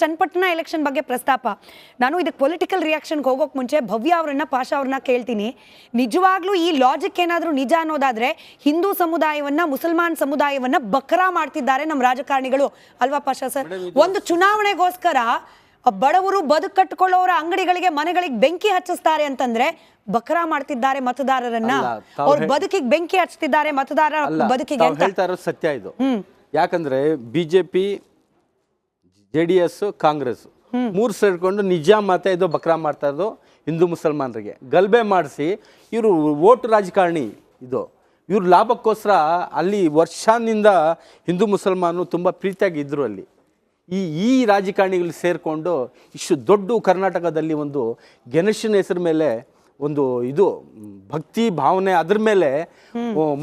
Channapatna election ಬಗ್ಗೆ ಪ್ರಸ್ತಾಪ. ನಾನು ಇದಕ್ಕೆ ಪೊಲಿಟಿಕಲ್ ರಿಯಾಕ್ಷನ್ಗೆ ಹೋಗೋಕೆ ಮುಂಚೆ ಭವ್ಯ ಅವರನ್ನ ಪಾಷಾ ಅವ್ರನ್ನ ಕೇಳ್ತೀನಿ, ನಿಜವಾಗ್ಲೂ ಈ ಲಾಜಿಕ್ ಏನಾದರೂ ನಿಜ ಅನ್ನೋದಾದ್ರೆ ಹಿಂದೂ ಸಮುದಾಯವನ್ನ ಮುಸಲ್ಮಾನ್ ಸಮುದಾಯವನ್ನ ಬಕ್ರಾ ಮಾಡ್ತಿದ್ದಾರೆ ನಮ್ಮ ರಾಜಕಾರಣಿಗಳು ಅಲ್ವಾ ಪಾಷಾ ಸರ್? ಒಂದು ಚುನಾವಣೆಗೋಸ್ಕರ ಬಡವರು ಬದುಕು ಕಟ್ಟಿಕೊಳ್ಳೋರ ಅಂಗಡಿಗಳಿಗೆ ಮನೆಗಳಿಗೆ ಬೆಂಕಿ ಹಚ್ಚಿಸ್ತಾರೆ ಅಂತಂದ್ರೆ ಬಕ್ರಾ ಮಾಡ್ತಿದ್ದಾರೆ ಮತದಾರರನ್ನ, ಅವ್ರ ಬದುಕಿಗೆ ಬೆಂಕಿ ಹಚ್ತಿದ್ದಾರೆ ಮತದಾರರ ಬದುಕಿಗೆ ಅಂತ ಹೇಳ್ತಾ ಇರೋದು ಸತ್ಯ ಇದು. ಯಾಕಂದ್ರೆ ಬಿಜೆಪಿ, JDS, ಕಾಂಗ್ರೆಸ್ ಮೂರು ಸೇರ್ಕೊಂಡು ನಿಜ ಮಾತೆ ಇದು ಬಕ್ರಾ ಮಾಡ್ತಾ ಇರೋದು ಹಿಂದೂ ಮುಸಲ್ಮಾನರಿಗೆ ಗಲ್ಬೆ ಮಾಡಿಸಿ ಇವರು ವೋಟ್ ರಾಜಕಾರಣಿ. ಇದು ಇವ್ರ ಲಾಭಕ್ಕೋಸ್ಕರ ಅಲ್ಲಿ ವರ್ಷದಿಂದ ಹಿಂದೂ ಮುಸಲ್ಮಾನರು ತುಂಬ ಪ್ರೀತಿಯಾಗಿ ಇದ್ರು. ಅಲ್ಲಿ ಈ ರಾಜಕಾರಣಿಗಳು ಸೇರಿಕೊಂಡು ಇಷ್ಟು ದೊಡ್ಡ ಕರ್ನಾಟಕದಲ್ಲಿ ಒಂದು ಗಣೇಶನ ಹೆಸರು ಮೇಲೆ ಒಂದು ಇದು ಭಕ್ತಿ ಭಾವನೆ, ಅದ್ರ ಮೇಲೆ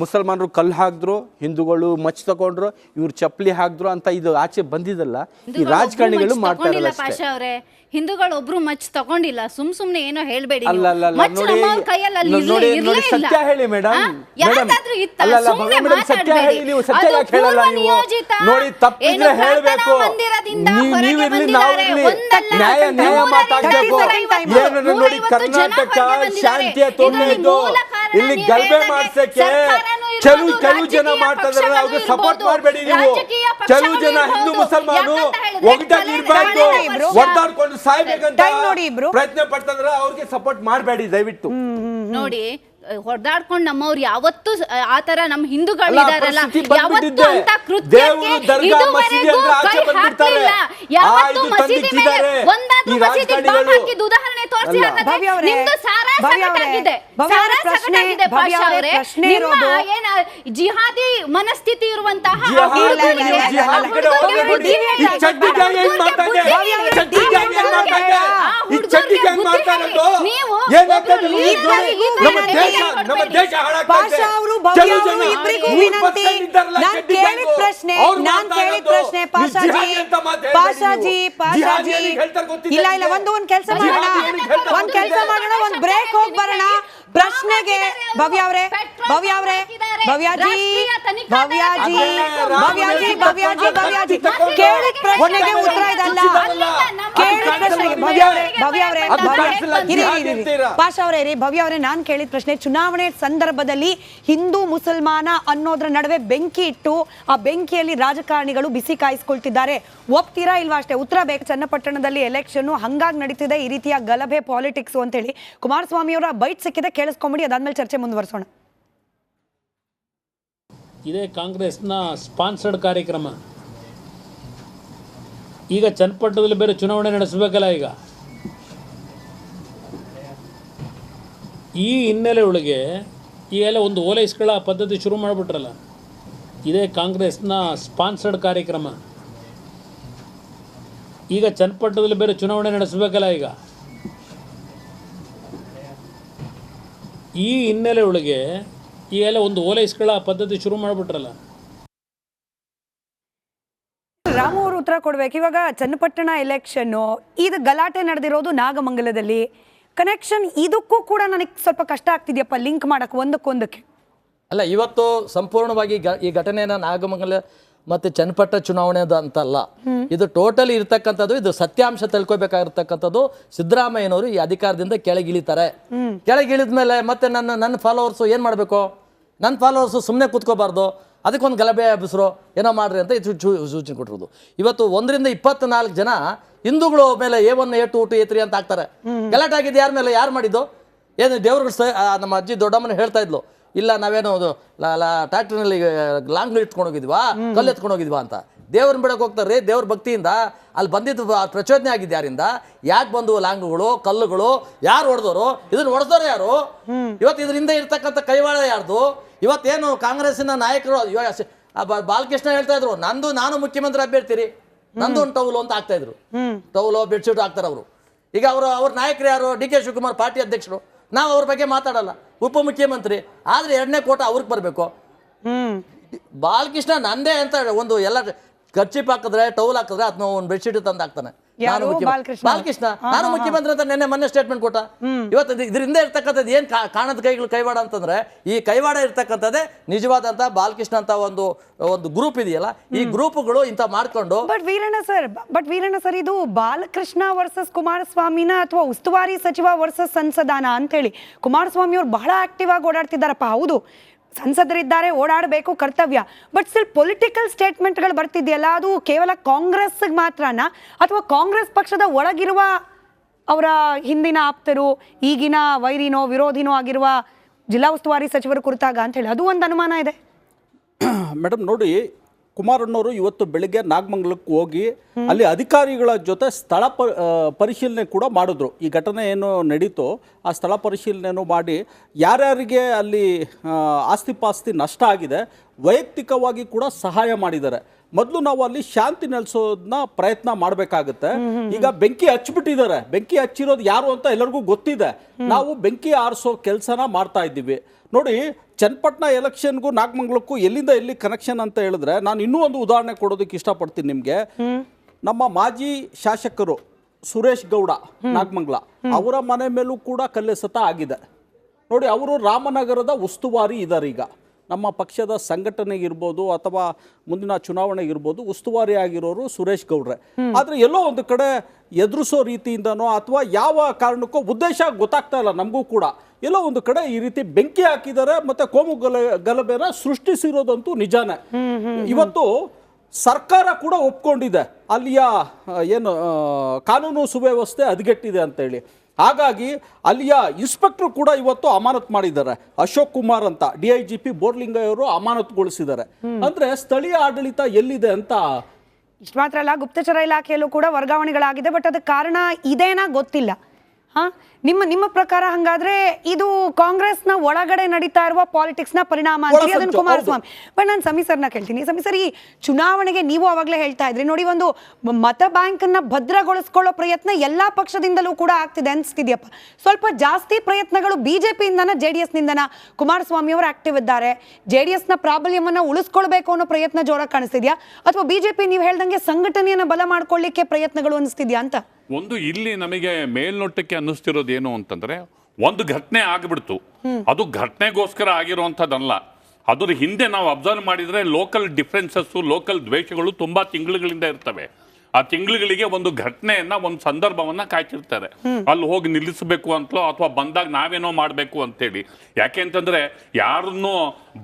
ಮುಸಲ್ಮಾನರು ಕಲ್ಲು ಹಾಕಿದ್ರು, ಹಿಂದೂಗಳು ಮಚ್ ತಗೊಂಡ್ರು, ಇವ್ರು ಚಪ್ಪಲಿ ಹಾಕಿದ್ರು ಅಂತ ಇದು ಆಚೆ ಬಂದಿದ್ದಲ್ಲ. ಈ ರಾಜಕಾರಣಿಗಳು ಮಾಡ್ತಾ ಇರಲ್ಲ ಅಷ್ಟೇ. ಹಿಂದೂಗಳು ಒಬ್ರು ಮಚ್ ತಗೊಂಡಿಲ್ಲ, ಸುಮ್ನೆ ಏನೋ ಹೇಳ್ಬೇಡಿ. ನೋಡಿ ಸತ್ಯ ಹೇಳಿ ಮೇಡಮ್, ಸತ್ಯ ಹೇಳಿ. ನೀವು ಸತ್ಯ ಯಾಕೆ ಹೇಳಲ್ಲ? ನೀವು ನೋಡಿ ತಪ್ಪಿದ್ರೆ ಹೇಳ್ಬೇಕು, ನೀವಿರ್ಲಿ ನಾವಿರ್ಲಿ, ನ್ಯಾಯ ಮಾತಾಡ್ಬೇಕು. ಏನು ನೋಡಿ ಕರ್ನಾಟಕ ಶಾಂತಿಯ ತೊಂದರೆ ಇದ್ದು ಇಲ್ಲಿ ಗಲ್ಬೆ ಮಾಡ್ಸಕ್ಕೆ ಕೆಲವು ಜನ ಮಾಡ್ತಾ ಇದಾರೆ, ಅವ್ರಿಗೆ ಸಪೋರ್ಟ್ ಮಾಡಬೇಡಿ. ನೀವು ಕೆಲವು ಜನ ಹಿಂದೂ ಮುಸಲ್ಮಾನು ಒಗ್ಗಟ್ಟಾಗಿ ಇರ್ಬಾರ್ದು, ಒದ್ದಾಡ್ಕೊಂಡು ಸಾಯ್ಬೇಕಂತ ಪ್ರಯತ್ನ ಪಡ್ತಂದ್ರೆ ಅವ್ರಿಗೆ ಸಪೋರ್ಟ್ ಮಾಡಬೇಡಿ ದಯವಿಟ್ಟು. ನೋಡಿ ಹೊಡೆದಾಡ್ಕೊಂಡು ನಮ್ಮವ್ರು ಯಾವತ್ತು ಆತರ ನಮ್ಮ ಹಿಂದೂಗಳು ಇದಾರಲ್ಲ, ಯಾವತ್ತು ಅಂತ ಕೃತ್ಯಕ್ಕೆ ಇದುವರೆಗೂ ಕೈ ಹಾಕಿಲ್ಲ. ಯಾವತ್ತು ಮಸೀದಿ ಮೇಲೆ ಒಂದಾದ್ರೂ ಮಸೀದಿ ಬಾಂಬ್ ಹಾಕಿದ ಉದಾಹರಣೆ ತೋರಿಸಿ. ನಿಮ್ದು ಸಾರಾ ಸಗಟಾಗಿದೆ, ಸಾರಾ ಸಗಟಾಗಿದೆ ಪಾಷಾ ಅವರೇ. ನಿಮ್ಮ ಏನ ಜಿಹಾದಿ ಮನಸ್ಥಿತಿ ಇರುವಂತಹ ಇಲ್ಲ ಒಂದು ಕೆಲಸ ಮಾಡೋಣ, ಒಂದು ಬ್ರೇಕ್ ಹೋಗಿ ಬರೋಣ. ಪ್ರಶ್ನೆಗೆ ಭವ್ಯಾವ್ರೆ ಕೇಳಿದ ಪ್ರಶ್ನೆಗೆ ಉತ್ತರ ಇದಲ್ಲ. ಪಾಷಾ ಅವರೇ, ಭವ್ಯ ಅವರೇ, ನಾನ್ ಕೇಳಿದ ಪ್ರಶ್ನೆ, ಚುನಾವಣೆ ಸಂದರ್ಭದಲ್ಲಿ ಹಿಂದೂ ಮುಸಲ್ಮಾನ ಅನ್ನೋದ್ರ ನಡುವೆ ಬೆಂಕಿ ಇಟ್ಟು ಆ ಬೆಂಕಿಯಲ್ಲಿ ರಾಜಕಾರಣಿಗಳು ಬಿಸಿ ಕಾಯಿಸ್ಕೊಳ್ತಿದ್ದಾರೆ, ಒಪ್ತೀರಾ ಇಲ್ವಾ ಅಷ್ಟೇ ಉತ್ತರ ಬೇಕು. ಚನ್ನಪಟ್ಟಣದಲ್ಲಿ ಎಲೆಕ್ಷನ್ ಹಂಗಾಗಿ ನಡೀತಿದೆ ಈ ರೀತಿಯ ಗಲಭೆ ಪಾಲಿಟಿಕ್ಸ್ ಅಂತ ಹೇಳಿ ಕುಮಾರಸ್ವಾಮಿ ಅವರ ಬೈಟ್ ಸಿಕ್ಕಿದೆ, ಕೇಳಿಸ್ಕೊಂಬಿಡಿ, ಅದಾದ್ಮೇಲೆ ಚರ್ಚೆ ಮುಂದುವರಿಸೋಣ. ಇದೇ ಕಾಂಗ್ರೆಸ್ನ ಸ್ಪಾನ್ಸರ್ಡ್ ಕಾರ್ಯಕ್ರಮ. ಈಗ ಚನ್ನಪಟ್ಟಣದಲ್ಲಿ ಬೇರೆ ಚುನಾವಣೆ ನಡೆಸಬೇಕಲ್ಲ. ಈ ಹಿನ್ನೆಲೆ ಒಳಗೆ ಈಗೆಲ್ಲ ಒಂದು ಓಲೈಸ್ಗಳ ಪದ್ಧತಿ ಶುರು ಮಾಡಿಬಿಟ್ರಲ್ಲ. ಇದೇ ಕಾಂಗ್ರೆಸ್ನ ಸ್ಪಾನ್ಸರ್ಡ್ ಕಾರ್ಯಕ್ರಮ. ಈಗ ಚನ್ನಪಟ್ಟಣದಲ್ಲಿ ಬೇರೆ ಚುನಾವಣೆ ನಡೆಸಬೇಕಲ್ಲ. ಈ ಹಿನ್ನೆಲೆ ಒಳಗೆ ಈಗೆಲ್ಲ ಒಂದು ಓಲೈಸ್ಗಳ ಪದ್ಧತಿ ಶುರು ಮಾಡಿಬಿಟ್ರಲ್ಲ. ರಾಮು ಅವರು ಉತ್ತರ ಕೊಡ್ಬೇಕು. ಇವಾಗ ಚನ್ನಪಟ್ಟಣ ಎಲೆಕ್ಷನ್ನು ಇದು ಗಲಾಟೆ ನಡೆದಿರೋದು ನಾಗಮಂಗಲದಲ್ಲಿ, ಕನೆಕ್ಷನ್ ಇದಕ್ಕೂ ಕೂಡ ನನಗೆ ಸ್ವಲ್ಪ ಕಷ್ಟ ಆಗ್ತಿದೆಯಪ್ಪ ಲಿಂಕ್ ಮಾಡಕ್ಕೆ ಒಂದಕ್ಕೊಂದಕ್ಕೆ. ಅಲ್ಲ, ಇವತ್ತು ಸಂಪೂರ್ಣವಾಗಿ ಈ ಘಟನೆಯನ್ನು ನಾಗಮಂಗಲ ಮತ್ತು ಚನ್ನಪಟ್ಟಣ ಚುನಾವಣೆ ಅಂತಲ್ಲ, ಇದು ಟೋಟಲಿ ಇರ್ತಕ್ಕಂಥದ್ದು. ಇದು ಸತ್ಯಾಂಶ ತಿಳ್ಕೊಬೇಕಾಗಿರ್ತಕ್ಕಂಥದ್ದು. ಸಿದ್ದರಾಮಯ್ಯನವರು ಈ ಅಧಿಕಾರದಿಂದ ಕೆಳಗಿಳಿತಾರೆ. ಕೆಳಗಿಳಿದ ಮೇಲೆ ಮತ್ತೆ ನನ್ನ ಫಾಲೋವರ್ಸು ಏನು ಮಾಡಬೇಕು? ನನ್ನ ಫಾಲೋವರ್ಸು ಸುಮ್ಮನೆ ಕೂತ್ಕೋಬಾರ್ದು, ಅದಕ್ಕೊಂದು ಗಲಭೆ ಹಬ್ಬಿಸ್ರು, ಏನೋ ಮಾಡ್ರಿ ಅಂತ ಸೂಚನೆ ಕೊಟ್ಟಿರೋದು. ಇವತ್ತು 1 ರಿಂದ 24 ಜನ ಹಿಂದೂಗಳು ಮೇಲೆ A1, A2, A3 ಅಂತ ಹಾಕ್ತಾರೆ. ಗಲಾಟೆ ಆಗಿದ್ದು ಯಾರ ಮೇಲೆ? ಯಾರು ಮಾಡಿದ್ದು? ಏನು ದೇವ್ರುಗಳು ನಮ್ಮ ಅಜ್ಜಿ ದೊಡ್ಡಮ್ಮನ ಹೇಳ್ತಾ ಇದ್ಲು, ಇಲ್ಲ ನಾವೇನೋ ಟ್ರ್ಯಾಕ್ಟರ್ನಲ್ಲಿ ಲಾಂಗ್ ಇಟ್ಕೊಂಡು ಹೋಗಿದ್ವಾ, ಕಲ್ಲು ಎತ್ಕೊಂಡು ಹೋಗಿದ್ವಾ ಅಂತ. ದೇವ್ರನ್ನ ಬಿಡಕ್ಕೆ ಹೋಗ್ತಾರೆ. ದೇವ್ರ ಭಕ್ತಿಯಿಂದ ಅಲ್ಲಿ ಬಂದಿದ್ದು ಪ್ರಚೋದನೆ ಆಗಿದ್ದು ಯಾರಿಂದ? ಯಾಕೆ ಬಂದು ಲಾಂಗುಗಳು, ಕಲ್ಲುಗಳು, ಯಾರು ಹೊಡೆದವರು? ಇದನ್ನ ಹೊಡೆದವರು ಯಾರು? ಇವತ್ತು ಇದರಿಂದ ಇರ್ತಕ್ಕಂಥ ಕೈವಾಡ ಯಾರ್ದು? ಇವತ್ತೇನು ಕಾಂಗ್ರೆಸ್ಸಿನ ನಾಯಕರು ಬಾಲಕೃಷ್ಣ ಹೇಳ್ತಾ ಇದ್ರು, ನಾನು ಮುಖ್ಯಮಂತ್ರಿ ಅಭ್ಯರ್ಥಿರಿ, ನಂದು ಒಂದು ಟೌಲು ಅಂತ ಆಗ್ತಾ ಇದ್ರು. ಟೌಲು ಬೆಡ್ಶೀಟ್ ಹಾಕ್ತಾರೆ ಅವರು. ಈಗ ಅವ್ರ ನಾಯಕರು ಯಾರು? DK ಶಿವಕುಮಾರ್ ಪಾರ್ಟಿ ಅಧ್ಯಕ್ಷರು. ನಾವು ಅವ್ರ ಬಗ್ಗೆ ಮಾತಾಡಲ್ಲ, ಉಪಮುಖ್ಯಮಂತ್ರಿ. ಆದ್ರೆ 2ನೇ ಕೋಟ ಅವ್ರಿಗೆ ಬರಬೇಕು. ಬಾಲಕೃಷ್ಣ ನಂದೇ ಅಂತ ಒಂದು ಎಲ್ಲ ಖರ್ಚಿಪ್ ಹಾಕಿದ್ರೆ ಟೌಲ್ ಹಾಕಿದ್ರೆ ಅದನ್ನ ಒಂದು ಬೆಡ್ಶೀಟ್ ತಂದು ಹಾಕ್ತಾನೆ. ಯಾರು? ಬಾಲಕೃಷ್ಣ ನಾನು ಮುಖ್ಯಮಂತ್ರಿ ಅಂತ ಮೊನ್ನೆ ಸ್ಟೇಟ್ಮೆಂಟ್ ಕೊಟ್ಟ. ಇವತ್ತು ಇದರಿಂದ ಇರ್ತಕ್ಕಂಥದ್ದು ಏನ್ ಕಾಣದ ಕೈಗಳು ಕೈವಾಡ ಅಂತಂದ್ರೆ ಈ ಕೈವಾಡ ಇರ್ತಕ್ಕಂಥದ್ದೇ ನಿಜವಾದಂತ ಬಾಲಕೃಷ್ಣ ಅಂತ ಒಂದು ಗ್ರೂಪ್ ಇದೆಯಲ್ಲ, ಈ ಗ್ರೂಪ್ಗಳು ಇಂತ ಮಾಡ್ಕೊಂಡು. ಬಟ್ ವೀರಣ್ಣ ಸರ್ ಇದು ಬಾಲಕೃಷ್ಣ ವರ್ಸಸ್ ಕುಮಾರಸ್ವಾಮಿನ ಅಥವಾ ಉಸ್ತುವಾರಿ ಸಚಿವ ವರ್ಸಸ್ ಸಂಸದಾನ ಅಂತೇಳಿ ಕುಮಾರಸ್ವಾಮಿ ಅವ್ರು ಬಹಳ ಆಕ್ಟಿವ್ ಆಗಿ ಓಡಾಡ್ತಿದ್ದಾರಪ್ಪ. ಹೌದು, ಸಂಸದರಿದ್ದಾರೆ, ಓಡಾಡಬೇಕು, ಕರ್ತವ್ಯ. ಬಟ್ ಸ್ಟಿಲ್ ಪೊಲಿಟಿಕಲ್ ಸ್ಟೇಟ್ಮೆಂಟ್ಗಳು ಬರ್ತಿದೆಯಲ್ಲ, ಅದು ಕೇವಲ ಕಾಂಗ್ರೆಸ್ ಮಾತ್ರನ ಅಥವಾ ಕಾಂಗ್ರೆಸ್ ಪಕ್ಷದ ಒಳಗಿರುವ ಅವರ ಹಿಂದಿನ ಆಪ್ತರು, ಈಗಿನ ವೈರಿನೋ ವಿರೋಧಿನೋ ಆಗಿರುವ ಜಿಲ್ಲಾ ಉಸ್ತುವಾರಿ ಸಚಿವರು ಕುರಿತಾಗ ಅಂತ ಹೇಳಿ ಅದು ಒಂದು ಅನುಮಾನ ಇದೆ. ಮೇಡಮ್ ನೋಡಿ, ಕುಮಾರಣ್ಣವರು ಇವತ್ತು ಬೆಳಿಗ್ಗೆ ನಾಗಮಂಗಲಕ್ಕೆ ಹೋಗಿ ಅಲ್ಲಿ ಅಧಿಕಾರಿಗಳ ಜೊತೆ ಸ್ಥಳ ಪರಿಶೀಲನೆ ಕೂಡ ಮಾಡಿದ್ರು. ಈ ಘಟನೆ ಏನು ನಡೀತೋ ಆ ಸ್ಥಳ ಪರಿಶೀಲನೆಯನ್ನು ಮಾಡಿ ಯಾರ್ಯಾರಿಗೆ ಅಲ್ಲಿ ಆಸ್ತಿ ಪಾಸ್ತಿ ನಷ್ಟ ಆಗಿದೆ ವೈಯಕ್ತಿಕವಾಗಿ ಕೂಡ ಸಹಾಯ ಮಾಡಿದ್ದಾರೆ. ಮೊದಲು ನಾವು ಅಲ್ಲಿ ಶಾಂತಿ ನೆಲೆಸೋದನ್ನ ಪ್ರಯತ್ನ ಮಾಡಬೇಕಾಗುತ್ತೆ. ಈಗ ಬೆಂಕಿ ಹಚ್ಚಿಬಿಟ್ಟಿದ್ದಾರೆ, ಬೆಂಕಿ ಹಚ್ಚಿರೋದು ಯಾರು ಅಂತ ಎಲ್ಲರಿಗೂ ಗೊತ್ತಿದೆ. ನಾವು ಬೆಂಕಿ ಆರಿಸೋ ಕೆಲಸನ ಮಾಡ್ತಾ ಇದ್ದೀವಿ. ನೋಡಿ, ಚನ್ನಪಟ್ಟಣ ಎಲೆಕ್ಷನ್ಗೂ ನಾಗಮಂಗಲಕ್ಕೂ ಎಲ್ಲಿಂದ ಎಲ್ಲಿ ಕನೆಕ್ಷನ್ ಅಂತ ಹೇಳಿದ್ರೆ, ನಾನು ಇನ್ನೂ ಒಂದು ಉದಾಹರಣೆ ಕೊಡೋದಕ್ಕೆ ಇಷ್ಟಪಡ್ತೀನಿ ನಿಮಗೆ. ನಮ್ಮ ಮಾಜಿ ಶಾಸಕರು ಸುರೇಶ್ ಗೌಡ ನಾಗಮಂಗಲ, ಅವರ ಮನೆ ಮೇಲೂ ಕೂಡ ಕಲ್ಲೆಸೆತ ಆಗಿದೆ. ನೋಡಿ, ಅವರು ರಾಮನಗರದ ಉಸ್ತುವಾರಿ ಇದ್ದಾರೆ. ಈಗ ನಮ್ಮ ಪಕ್ಷದ ಸಂಘಟನೆಗಿರ್ಬೋದು ಅಥವಾ ಮುಂದಿನ ಚುನಾವಣೆಗಿರ್ಬೋದು ಉಸ್ತುವಾರಿ ಆಗಿರೋರು ಸುರೇಶ್ ಗೌಡ್ರೆ. ಆದರೆ ಎಲ್ಲೋ ಒಂದು ಕಡೆ ಎದುರಿಸೋ ರೀತಿಯಿಂದನೋ ಅಥವಾ ಯಾವ ಕಾರಣಕ್ಕೋ ಉದ್ದೇಶ ಗೊತ್ತಾಗ್ತಾ ಇಲ್ಲ ನಮಗೂ ಕೂಡ. ಎಲ್ಲೋ ಒಂದು ಕಡೆ ಈ ರೀತಿ ಬೆಂಕಿ ಹಾಕಿದ್ದಾರೆ ಮತ್ತೆ ಕೋಮು ಗಲಭೆನ ಸೃಷ್ಟಿಸಿರೋದಂತೂ ನಿಜಾನೇ. ಇವತ್ತು ಸರ್ಕಾರ ಕೂಡ ಒಪ್ಕೊಂಡಿದೆ ಅಲ್ಲಿಯ ಏನು ಕಾನೂನು ಸುವ್ಯವಸ್ಥೆ ಹದಗೆಟ್ಟಿದೆ ಅಂತೇಳಿ. ಹಾಗಾಗಿ ಅಲ್ಲಿಯ ಇನ್ಸ್ಪೆಕ್ಟರ್ ಕೂಡ ಇವತ್ತು ಅಮಾನತು ಮಾಡಿದ್ದಾರೆ. ಅಶೋಕ್ ಕುಮಾರ್ ಅಂತ DIGP ಬೋರ್ಲಿಂಗಯ್ಯ ಅವರು ಅಮಾನತುಗೊಳಿಸಿದ್ದಾರೆ. ಅಂದ್ರೆ ಸ್ಥಳೀಯ ಆಡಳಿತ ಎಲ್ಲಿದೆ ಅಂತ. ಇಷ್ಟು ಮಾತ್ರ ಅಲ್ಲ, ಗುಪ್ತಚರ ಇಲಾಖೆಯಲ್ಲೂ ಕೂಡ ವರ್ಗಾವಣೆಗಳಾಗಿದೆ. ಬಟ್ ಅದಕ್ಕೆ ಕಾರಣ ಇದೇನಾ ಗೊತ್ತಿಲ್ಲ. ನಿಮ್ಮ ಪ್ರಕಾರ ಹಂಗಾದ್ರೆ ಇದು ಕಾಂಗ್ರೆಸ್ನ ಒಳಗಡೆ ನಡೀತಾ ಇರುವ ಪಾಲಿಟಿಕ್ಸ್ನ ಪರಿಣಾಮ ಅಂತೀರಿ ಅದನ್ನ ಕುಮಾರಸ್ವಾಮಿ. ಬಟ್ ನಾನು ಸಮೀಸರ್ನ ಕೇಳ್ತೀನಿ. ಸಮೀಸರ್, ಈ ಚುನಾವಣೆಗೆ ನೀವು ಅವಾಗಲೇ ಹೇಳ್ತಾ ಇದ್ರಿ ನೋಡಿ, ಒಂದು ಮತ ಬ್ಯಾಂಕ್ ಅನ್ನ ಭದ್ರಗೊಳಿಸ್ಕೊಳ್ಳೋ ಪ್ರಯತ್ನ ಎಲ್ಲಾ ಪಕ್ಷದಿಂದಲೂ ಕೂಡ ಆಗ್ತಿದೆ ಅನ್ಸ್ತಿದ್ಯಪ್ಪ. ಸ್ವಲ್ಪ ಜಾಸ್ತಿ ಪ್ರಯತ್ನಗಳು ಬಿಜೆಪಿಯಿಂದನ JDS ನಿಂದನ? ಕುಮಾರಸ್ವಾಮಿ ಅವರು ಆಕ್ಟಿವ್ ಇದ್ದಾರೆ, JDS ನ ಪ್ರಾಬಲ್ಯವನ್ನ ಉಳಿಸ್ಕೊಳ್ಬೇಕು ಅನ್ನೋ ಪ್ರಯತ್ನ ಜೋರಾಗಿ ಕಾಣಿಸ್ತಿದ್ಯಾ ಅಥವಾ ಬಿಜೆಪಿ ನೀವು ಹೇಳ್ದಂಗೆ ಸಂಘಟನೆಯನ್ನ ಬಲ ಮಾಡ್ಕೊಳ್ಳಿಕ್ಕೆ ಪ್ರಯತ್ನಗಳು ಅನಿಸ್ತಿದ್ಯಾ ಅಂತ? ಒಂದು ಇಲ್ಲಿ ನಮಗೆ ಮೇಲ್ನೋಟಕ್ಕೆ ಅನ್ನಿಸ್ತಿರೋದು ಏನು ಅಂತಂದ್ರೆ, ಒಂದು ಘಟನೆ ಆಗ್ಬಿಡ್ತು, ಅದು ಘಟನೆಗೋಸ್ಕರ ಆಗಿರುವಂಥದ್ದಲ್ಲ. ಅದ್ರ ಹಿಂದೆ ನಾವು ಅಬ್ಸರ್ವ್ ಮಾಡಿದ್ರೆ ಲೋಕಲ್ ಡಿಫ್ರೆನ್ಸಸ್, ಲೋಕಲ್ ದ್ವೇಷಗಳು ತುಂಬಾ ತಿಂಗಳುಗಳಿಂದ ಇರ್ತವೆ. ಆ ತಿಂಗಳುಗಳಿಗೆ ಒಂದು ಘಟನೆಯನ್ನ, ಒಂದು ಸಂದರ್ಭವನ್ನ ಕಾಯ್ತಿರ್ತಾರೆ. ಅಲ್ಲಿ ಹೋಗಿ ನಿಲ್ಲಿಸಬೇಕು ಅಂತಲೋ ಅಥವಾ ಬಂದಾಗ ನಾವೇನೋ ಮಾಡಬೇಕು ಅಂತೇಳಿ. ಯಾಕೆ ಅಂತಂದ್ರೆ ಯಾರನ್ನು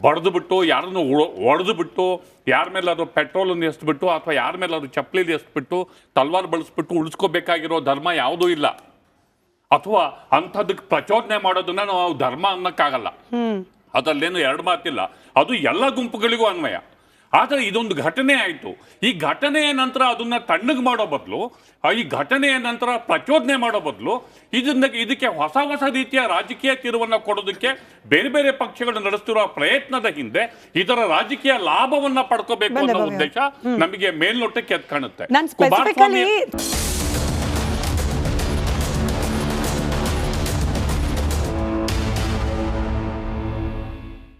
ಬಡ್ದು ಬಿಟ್ಟು, ಯಾರನ್ನು ಒಡೆದು ಬಿಟ್ಟು, ಯಾರ ಮೇಲಾದ್ರೂ ಪೆಟ್ರೋಲನ್ನು ಎಸ್ಬಿಟ್ಟು ಅಥವಾ ಯಾರ ಮೇಲಾದ್ರೂ ಚಪ್ಪಲಿ ಎಸ್ಬಿಟ್ಟು ತಲ್ವಾರ್ ಬಳಸ್ಬಿಟ್ಟು ಉಳಿಸ್ಕೋಬೇಕಾಗಿರೋ ಧರ್ಮ ಯಾವುದೂ ಇಲ್ಲ. ಅಥವಾ ಅಂಥದಕ್ಕೆ ಪ್ರಚೋದನೆ ಮಾಡೋದನ್ನ ನಾವು ಧರ್ಮ ಅನ್ನಕ್ಕಾಗಲ್ಲ. ಅದಲ್ಲೇನು ಎರಡು ಮಾತಿಲ್ಲ. ಅದು ಎಲ್ಲ ಗುಂಪುಗಳಿಗೂ ಅನ್ವಯ. ಆದರೆ ಇದೊಂದು ಘಟನೆ ಆಯಿತು. ಈ ಘಟನೆಯ ನಂತರ ಅದನ್ನ ತಣ್ಣಗೆ ಮಾಡೋ ಬದಲು, ಈ ಘಟನೆಯ ನಂತರ ಪ್ರಚೋದನೆ ಮಾಡೋ ಬದಲು ಇದಕ್ಕೆ ಹೊಸ ಹೊಸ ರೀತಿಯ ರಾಜಕೀಯ ತಿರುವನ್ನು ಕೊಡೋದಕ್ಕೆ ಬೇರೆ ಬೇರೆ ಪಕ್ಷಗಳು ನಡೆಸ್ತಿರುವ ಪ್ರಯತ್ನದ ಹಿಂದೆ ಇದರ ರಾಜಕೀಯ ಲಾಭವನ್ನ ಪಡ್ಕೋಬೇಕು ಅನ್ನೋ ಉದ್ದೇಶ ನಮಗೆ ಮೇಲ್ನೋಟಕ್ಕೆ ಎದ್ದು ಕಾಣುತ್ತೆ.